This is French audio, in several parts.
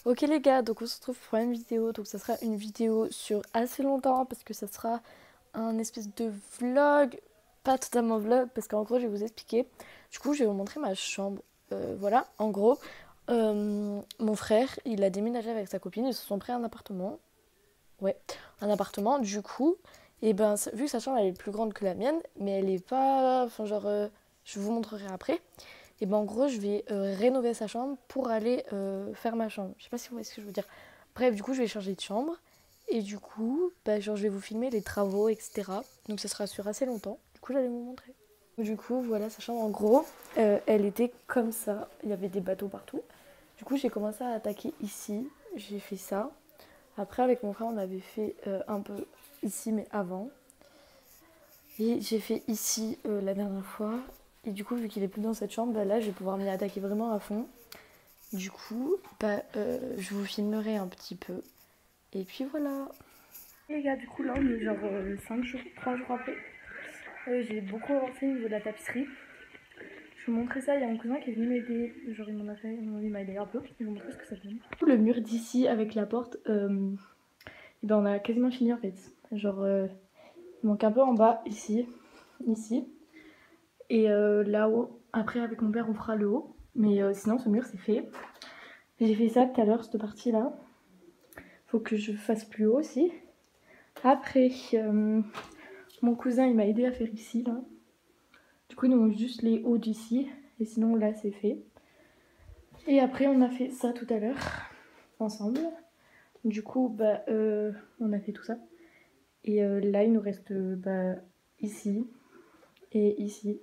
Ok les gars, donc on se retrouve pour une vidéo. Donc ça sera une vidéo sur assez longtemps parce que ça sera un espèce de vlog, pas totalement vlog parce qu'en gros je vais vous expliquer. Du coup je vais vous montrer ma chambre. Voilà, en gros, mon frère il a déménagé avec sa copine, ils se sont pris un appartement. Ouais, un appartement. Du coup, et ben vu que sa chambre elle est plus grande que la mienne, mais elle est pas, enfin genre, je vous montrerai après. Et ben en gros je vais rénover sa chambre pour aller faire ma chambre. Je sais pas si vous voyez ce que je veux dire. Bref, du coup je vais changer de chambre. Et du coup, bah, genre, je vais vous filmer les travaux, etc. Donc ça sera sur assez longtemps. Du coup j'allais vous montrer. Du coup voilà sa chambre en gros. Elle était comme ça. Il y avait des bateaux partout. Du coup j'ai commencé à attaquer ici. J'ai fait ça. Après avec mon frère on avait fait un peu ici mais avant. Et j'ai fait ici la dernière fois. Et du coup, vu qu'il est plus dans cette chambre, bah là, je vais pouvoir m'y attaquer vraiment à fond. Du coup, je vous filmerai un petit peu. Et puis voilà. Les gars, du coup, là, on est genre 5 jours, 3 jours après. J'ai beaucoup avancé au niveau de la tapisserie. Je vous montrer ça, il y a mon cousin qui est venu m'aider. Genre, il m'a aidé un peu. Je vais vous montrer ce que ça donne. Le mur d'ici avec la porte, ben, on a quasiment fini en fait. Genre, il manque un peu en bas, ici. Et là-haut, après avec mon père on fera le haut. Mais sinon ce mur c'est fait. J'ai fait ça tout à l'heure, cette partie-là. Faut que je fasse plus haut aussi. Après, mon cousin il m'a aidé à faire ici là. Du coup il nous manque juste les hauts d'ici. Et sinon là c'est fait. Et après on a fait ça tout à l'heure ensemble. Du coup bah, on a fait tout ça. Et là il nous reste ici et ici.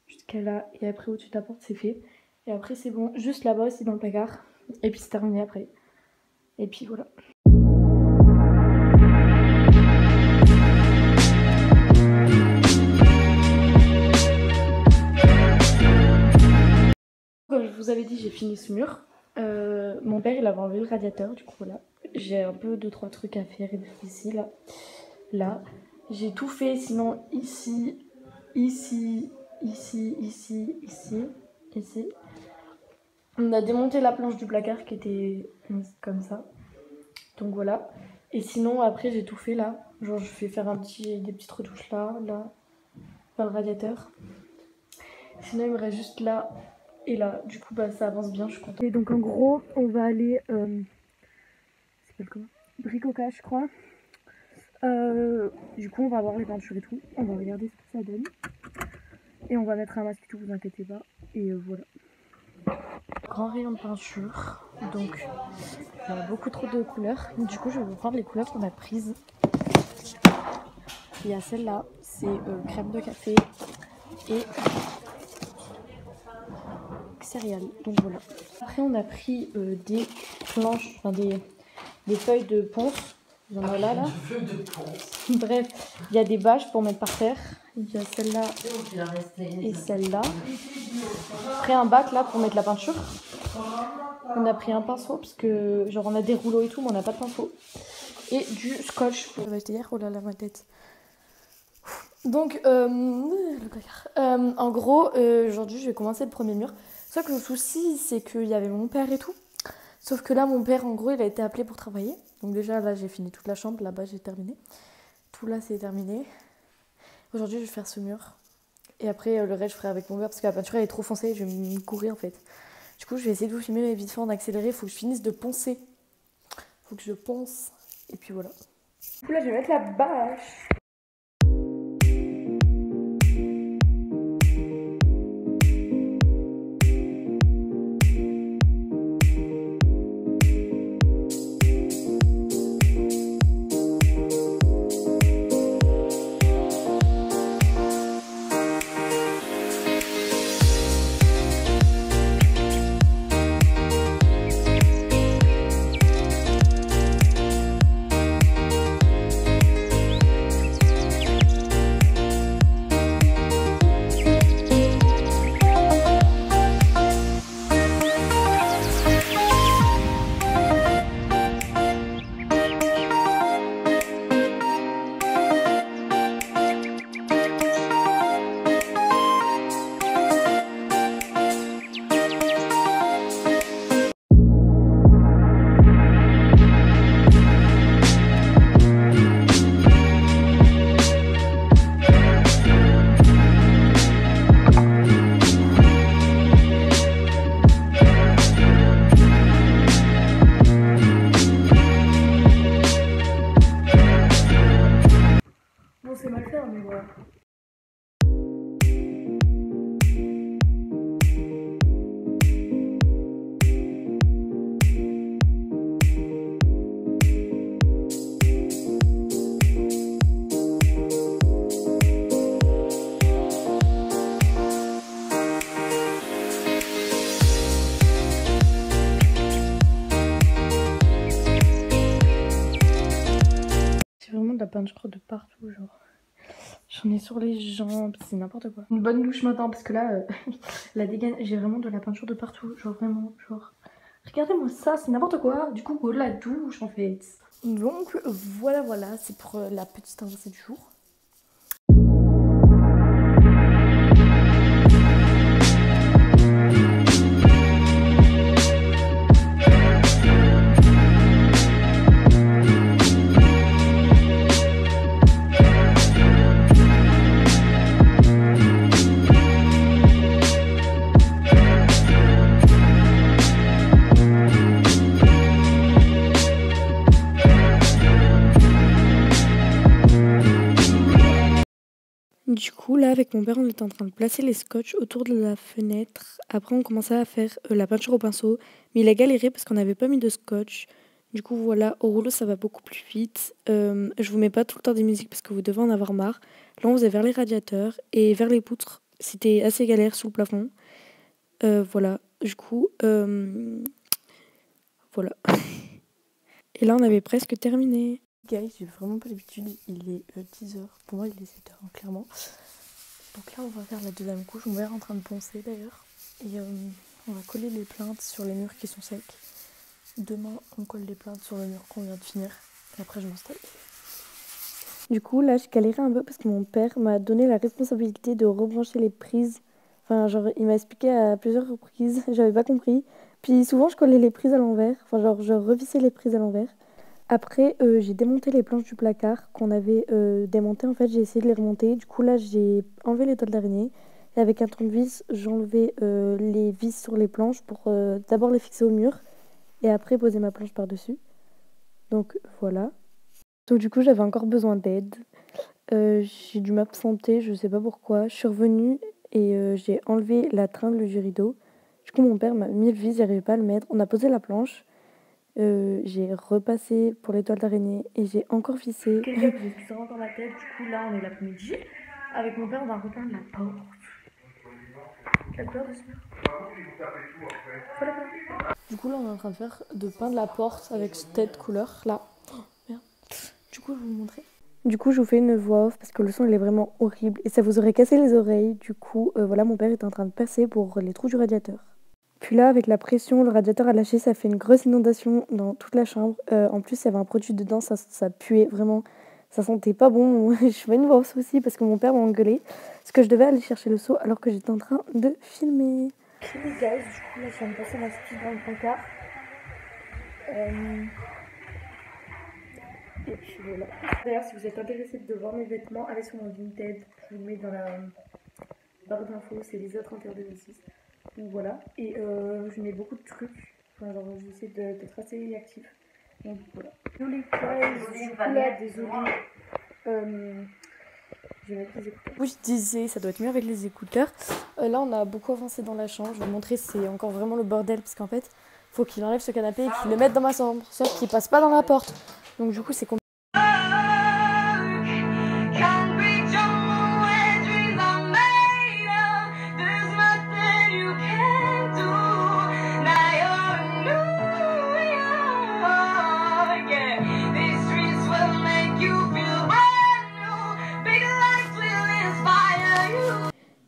Jusqu'à là, et après au-dessus de ta porte c'est fait. Et après c'est bon, juste là-bas aussi dans le placard. Et puis c'est terminé après. Et puis voilà. Comme je vous avais dit, j'ai fini ce mur. Mon père il avait enlevé le radiateur, du coup voilà. J'ai un peu 2-3 trucs à faire ici, là. J'ai tout fait, sinon ici. On a démonté la planche du placard qui était comme ça. Donc voilà. Et sinon après j'ai tout fait là. Genre je vais faire des petites retouches là, par le radiateur. Sinon il me reste juste là et là. Du coup bah ça avance bien, je suis contente. Et donc en gros on va aller ça s'appelle comment, bricocage je crois. Du coup on va voir les peintures et tout. On va regarder ce que ça donne. Et on va mettre un masque et tout, vous inquiétez pas. Et voilà. Grand rayon de peinture. Donc il y a beaucoup trop de couleurs. Du coup je vais vous prendre les couleurs qu'on a prises. Il y a celle-là, c'est crème de café et céréales. Donc voilà. Après on a pris des planches, enfin des feuilles de ponce. Il y en a là. Bref, il y a des bâches pour mettre par terre. Il y a celle-là et celle-là. Après un bac là pour mettre la peinture. On a pris un pinceau parce que genre on a des rouleaux et tout mais on n'a pas de pinceau. Et du scotch. Ça va hier, oh là là ma tête. Donc le placard. En gros aujourd'hui je vais commencer le premier mur. Sauf que le souci c'est qu'il y avait mon père et tout. Sauf que là mon père en gros il a été appelé pour travailler. Donc déjà là j'ai fini toute la chambre, là-bas j'ai terminé. Tout là c'est terminé. Aujourd'hui je vais faire ce mur. Et après le reste je ferai avec mon père parce que la peinture elle est trop foncée, je vais me courir en fait. Du coup je vais essayer de vous filmer vite fait en accéléré, faut que je finisse de poncer. Faut que je ponce. Et puis voilà. Du coup là je vais mettre la bâche. la peinture de partout, genre. J'en ai sur les jambes, c'est n'importe quoi. Une bonne douche maintenant parce que là, la dégaine, j'ai vraiment de la peinture de partout, genre vraiment, genre. Regardez-moi ça, c'est n'importe quoi. Du coup, la douche en fait. Donc voilà, c'est pour la petite avancée du jour. Du coup, là, avec mon père, on était en train de placer les scotch autour de la fenêtre. Après, on commençait à faire la peinture au pinceau. Mais il a galéré parce qu'on n'avait pas mis de scotch. Du coup, voilà, au rouleau, ça va beaucoup plus vite. Je vous mets pas tout le temps des musiques parce que vous devez en avoir marre. Là, on faisait vers les radiateurs et vers les poutres. C'était assez galère sous le plafond. Voilà, du coup, voilà. Et là, on avait presque terminé. Guys, j'ai vraiment pas l'habitude, il est 10h, pour moi il est 7h, hein, clairement. Donc là on va faire la deuxième couche, mon père est en train de poncer d'ailleurs. Et on va coller les plinthes sur les murs qui sont secs. Demain on colle les plinthes sur le mur qu'on vient de finir. Et après je m'installe. Du coup là je galérais un peu parce que mon père m'a donné la responsabilité de rebrancher les prises. Enfin genre il m'a expliqué à plusieurs reprises, j'avais pas compris. Puis souvent je collais les prises à l'envers, enfin genre je revissais les prises à l'envers. Après, j'ai démonté les planches du placard qu'on avait démontées. En fait, j'ai essayé de les remonter. Du coup, là, j'ai enlevé les toiles d'araignée. Et avec un tournevis, j'ai enlevé les vis sur les planches pour d'abord les fixer au mur et après poser ma planche par-dessus. Donc, voilà. Donc, du coup, j'avais encore besoin d'aide. J'ai dû m'absenter, je sais pas pourquoi. Je suis revenue et j'ai enlevé la tringle du rideau. Du coup, mon père m'a mis le vis, j'arrivais pas à le mettre. On a posé la planche. J'ai repassé pour les toiles d'araignée et j'ai encore vissé. Ok, les gars, vous excusez dans ma tête. Du coup, là, on est l'après-midi. Avec mon père, on va repeindre la porte. La couleur de ce mur. Voilà. Du coup, là, on est en train de peindre la porte avec cette couleur là. Oh, merde. Du coup, je vais vous montrer. Du coup, je vous fais une voix off parce que le son il est vraiment horrible et ça vous aurait cassé les oreilles. Du coup, voilà, mon père est en train de percer pour les trous du radiateur. Puis là, avec la pression, le radiateur a lâché, ça fait une grosse inondation dans toute la chambre. En plus, il y avait un produit dedans, ça puait vraiment, ça sentait pas bon. Je fais une voix aussi parce que mon père m'a engueulé. Parce que je devais aller chercher le seau alors que j'étais en train de filmer. Ok les gars, du coup là je viens de passer ma ski dans le placard. Et puis voilà. D'ailleurs, si vous êtes intéressé de voir mes vêtements, allez sur mon Vinted. Je vous le mets dans la barre d'infos, c'est Lisa3126. Donc voilà, et je mets beaucoup de trucs, enfin, genre j'essaie d'être assez actif. Donc voilà. Désolée guys, désolée. Je vais mettre les écouteurs. Oui, je disais, ça doit être mieux avec les écouteurs. Là, on a beaucoup avancé dans la chambre. Je vais vous montrer, c'est encore vraiment le bordel parce qu'en fait, faut qu'il enlève ce canapé et qu'il le mette dans ma chambre. Sauf qu'il passe pas dans la porte. Donc du coup, c'est compliqué.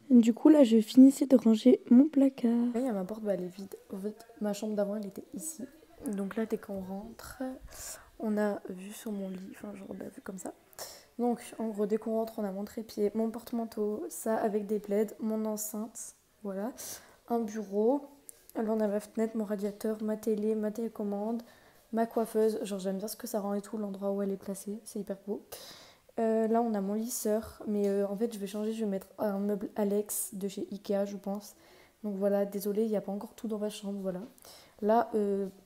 Du coup, là, je finissais de ranger mon placard. Là, il y a ma porte, bah, elle est vide. En fait, ma chambre d'avant, elle était ici. Donc là, dès qu'on rentre, on a vu sur mon lit, enfin, genre, on a vu comme ça. Donc, en gros, dès qu'on rentre, on a mon trépied, mon porte-manteau, ça avec des plaids, mon enceinte, voilà, un bureau. Là, on a ma fenêtre, mon radiateur, ma télé, ma télécommande, ma coiffeuse. Genre, j'aime bien ce que ça rend et tout, l'endroit où elle est placée, c'est hyper beau. Là, on a mon lisseur, mais en fait, je vais changer, je vais mettre un meuble Alex de chez Ikea, je pense. Donc voilà, désolée, il n'y a pas encore tout dans ma chambre, voilà. Là,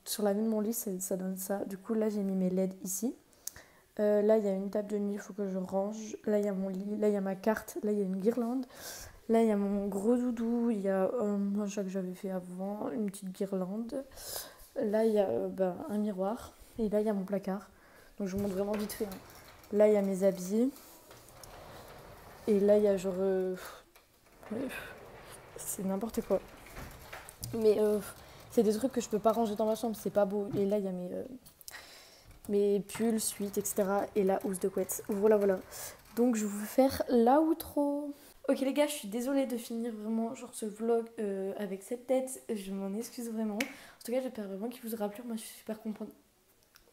sur la vue de mon lit, ça donne ça. Du coup, là, j'ai mis mes LED ici. Là, il y a une table de nuit, il faut que je range. Là, il y a mon lit, là, il y a ma carte, là, il y a une guirlande. Là, il y a mon gros doudou, il y a un chat que j'avais fait avant, une petite guirlande. Là, il y a un miroir. Et là, il y a mon placard. Donc, je vous montre vraiment vite fait, hein. Là, il y a mes habits. Et là, il y a genre... c'est n'importe quoi. Mais c'est des trucs que je peux pas ranger dans ma chambre, c'est pas beau. Et là, il y a mes pulls, suites, etc. et la housse de couette. Voilà, voilà. Donc je vais faire l'outro. Ok les gars, je suis désolée de finir vraiment genre ce vlog avec cette tête. Je m'en excuse vraiment. En tout cas, j'espère vraiment qu'il vous aura plu. Moi, je suis super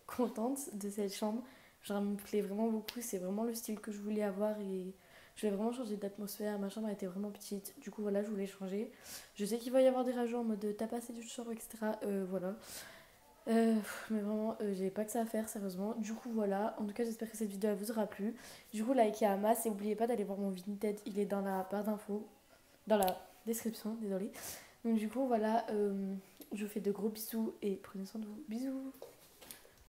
contente de cette chambre. Genre, elle me plaît vraiment beaucoup. C'est vraiment le style que je voulais avoir et je voulais vraiment changer d'atmosphère. Ma chambre elle était vraiment petite. Du coup, voilà, je voulais changer. Je sais qu'il va y avoir des rageux en mode t'as pas assez de chambre, etc. Voilà. Mais vraiment, j'ai pas que ça à faire, sérieusement. Du coup, voilà. En tout cas, j'espère que cette vidéo elle vous aura plu. Du coup, likez à masse et n'oubliez pas d'aller voir mon Vinted. Il est dans la barre d'infos, dans la description, désolé. Donc, du coup, voilà. Je vous fais de gros bisous et prenez soin de vous. Bisous!